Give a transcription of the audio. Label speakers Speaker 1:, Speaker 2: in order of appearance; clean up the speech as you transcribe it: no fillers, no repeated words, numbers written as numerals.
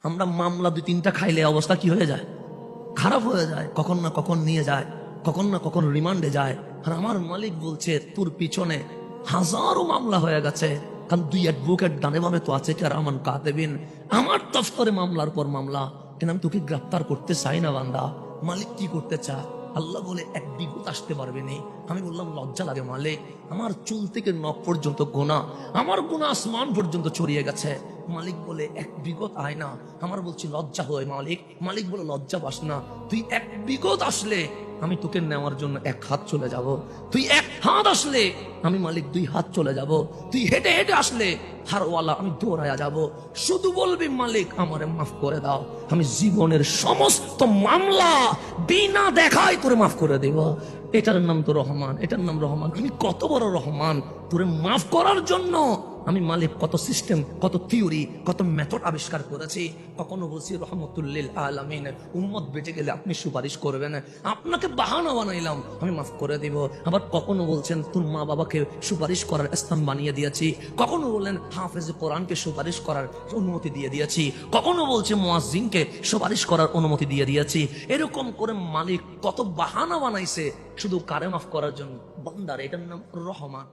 Speaker 1: আমরা মামলা 2-3টা খাইলে অবস্থা কি হয়ে যায়, খারাপ হয়ে যায়, কখন না কখন নিয়ে যায়, কখন না কখন রিমান্ডে যায়। আর আমার মালিক বলছে তোর পিছনে হাজারো মামলা হয়ে গেছে, কারণ 2 অ্যাডভোকেট ডানে বামে তো আছে কি আর আমার কাতেবিন, আমার দফতরে মামলার পর মামলা, কিন্তু আমি তোকে গ্রেফতার করতে চাই না বান্দা। মালিক কি করতে চায়? আল্লাহ বলে 1 বিঘত আসতে পারবে নি। আমি বললাম লজ্জা লাগে মালিক, আমার চুল থেকে নখ পর্যন্ত গোনা, আমার গোনা আসমান পর্যন্ত ছড়িয়ে গেছে। মালিক বলে 1 বিঘত আয় না। আমার বলছি লজ্জা হয় মালিক। মালিক বলে লজ্জা পাস না, তুই 1 বিঘত আসলে আমি তোকে নেওয়ার জন্য 1 হাত চলে যাব, তুই 1 হাত আসলে আমি মালিক 2 হাত চলে যাব, তুই হেঁটে হেঁটে আসলে হারওয়ালা আমি দৌড়ায়া যাব। শুধু বলবি মালিক আমারে মাফ করে দাও, আমি জীবনের সমস্ত মামলা বিনা দেখায় তোরে মাফ করে দেব। এটার নাম তো রহমান, এটার নাম রহমান। আমি কত বড় রহমান, তোরে মাফ করার জন্য আমি মালিক কত সিস্টেম, কত থিওরি, কত মেথড আবিষ্কার করেছি। কখনো বলছি রহমতুল্লিল আলামিন, উম্মত বেঁচে গেলে আপনি সুপারিশ করবেন, আপনাকে বাহানা বানাইলাম আমি মাফ করে দিব। আবার কখনো বলছেন তোর মা বাবাকে সুপারিশ করার স্থান বানিয়ে দিয়েছি। কখনো বললেন হাফেজ কোরআনকে সুপারিশ করার অনুমতি দিয়ে দিয়েছি। কখনো বলছে মুয়াজ্জিনকে সুপারিশ করার অনুমতি দিয়ে দিয়েছি। এরকম করে মালিক কত বাহানা বানাইছে শুধু কারে মাফ করার জন্য। বান্দার এটার নাম রহমান।